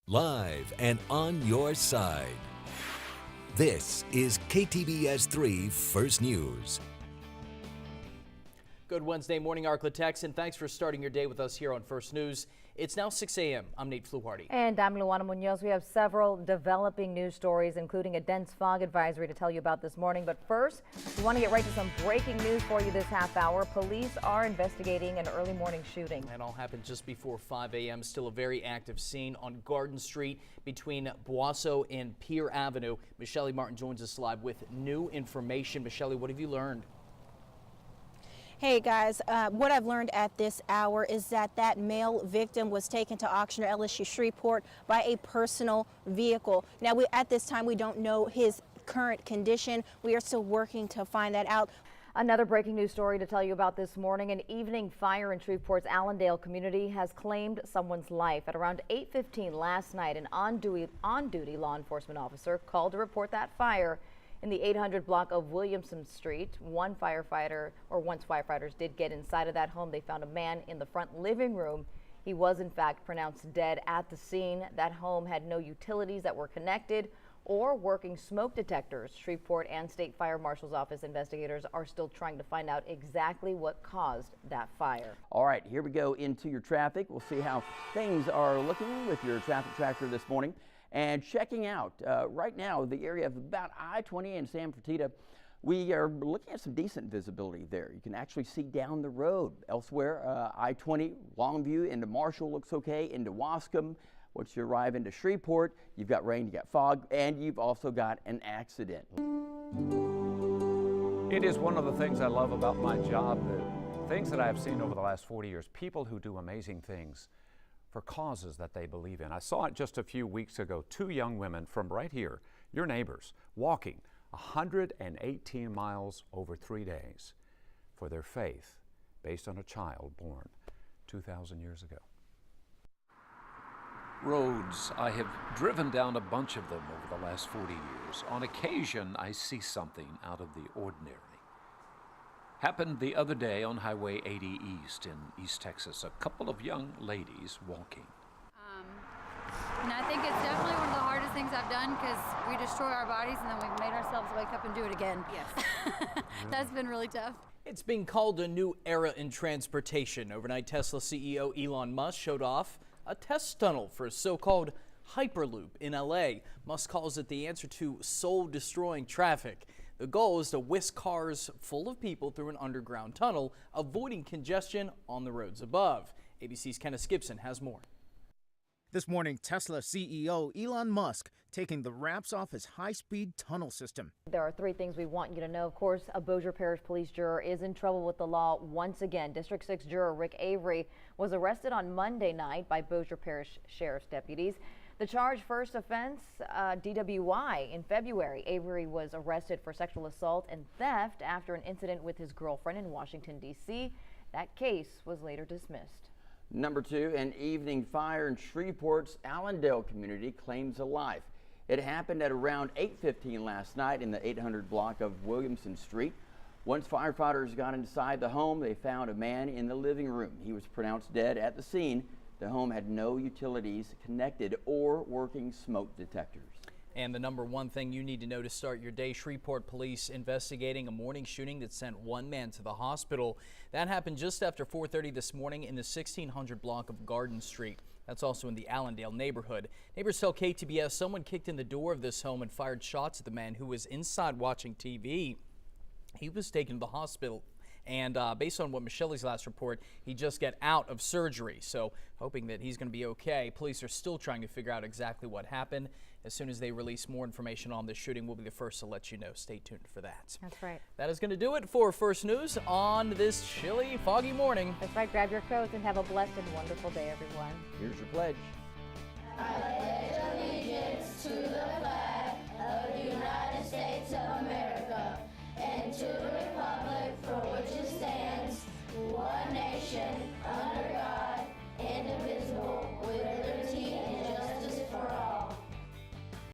Live and on your side. This is KTBS 3 First News. Good Wednesday morning, Arklatex, and thanks for starting your day with us here on First News. It's now 6 a.m. I'm Nate Fluharty. And I'm Luana Munoz. We have several developing news stories, including a dense fog advisory to tell you about this morning. But first, we want to get right to some breaking news for you this half hour. Police are investigating an early morning shooting. That all happened just before 5 a.m. Still a very active scene on Garden Street between Boisseau and Pier Avenue. Michelle Martin joins us live with new information. Michelle, what have you learned? Hey guys, what I've learned at this hour is that male victim was taken to auction at LSU Shreveport by a personal vehicle. Now, at this time, we don't know his current condition. We are still working to find that out. Another breaking news story to tell you about this morning. An evening fire in Shreveport's Allendale community has claimed someone's life. At around 8:15 last night, an on-duty law enforcement officer called to report that fire in the 800 block of Williamson Street. Once firefighters did get inside of that home, they found a man in the front living room. He was in fact pronounced dead at the scene. That home had no utilities that were connected or working smoke detectors. Shreveport and State Fire Marshal's Office investigators are still trying to find out exactly what caused that fire. All right, here we go into your traffic. We'll see how things are looking with your traffic tracker this morning. And checking out right now the area of about I-20 and San Fertitta, we are looking at some decent visibility there. You can actually see down the road. Elsewhere, I-20 Longview into Marshall looks okay, into Wascom. Once you arrive into Shreveport, you've got rain, you got fog, and you've also got an accident. It is one of the things I love about my job, the things that I have seen over the last 40 years, people who do amazing things for causes that they believe in. I saw it just a few weeks ago, two young women from right here, your neighbors, walking 118 miles over 3 days for their faith based on a child born 2,000 years ago. Roads, I have driven down a bunch of them over the last 40 years. On occasion, I see something out of the ordinary. Happened the other day on Highway 80 East in East Texas. A couple of young ladies walking. And I think it's definitely one of the hardest things I've done because we destroy our bodies and then we've made ourselves wake up and do it again. Yes. That's been really tough. It's being called a new era in transportation. Overnight, Tesla CEO Elon Musk showed off a test tunnel for a so-called Hyperloop in LA. Musk calls it the answer to soul-destroying traffic. The goal is to whisk cars full of people through an underground tunnel, avoiding congestion on the roads above. ABC's Kenneth Gibson has more. This morning, Tesla CEO Elon Musk taking the wraps off his high-speed tunnel system. There are three things we want you to know. Of course, a Bossier Parish police juror is in trouble with the law once again. District 6 juror Rick Avery was arrested on Monday night by Bossier Parish Sheriff's deputies. The charge, first offense, DWI. In February, Avery was arrested for sexual assault and theft after an incident with his girlfriend in Washington, D.C. That case was later dismissed. Number 2, an evening fire in Shreveport's Allendale community claims a life. It happened at around 8:15 last night in the 800 block of Williamson Street. Once firefighters got inside the home, they found a man in the living room. He was pronounced dead at the scene. The home had no utilities connected or working smoke detectors. And the number one thing you need to know to start your day, Shreveport police investigating a morning shooting that sent one man to the hospital. That happened just after 4:30 this morning in the 1600 block of Garden Street. That's also in the Allendale neighborhood. Neighbors tell KTBS someone kicked in the door of this home and fired shots at the man who was inside watching TV. He was taken to the hospital. And based on what Michelle's last report, he just got out of surgery. So hoping that he's going to be okay. Police are still trying to figure out exactly what happened. As soon as they release more information on this shooting, we'll be the first to let you know. Stay tuned for that. That's right. That is going to do it for First News on this chilly, foggy morning. That's right. Grab your coats and have a blessed and wonderful day, everyone. Here's your pledge. I pledge allegiance to the flag of the United States of America and to the republic for which it stands, one nation, under God, indivisible.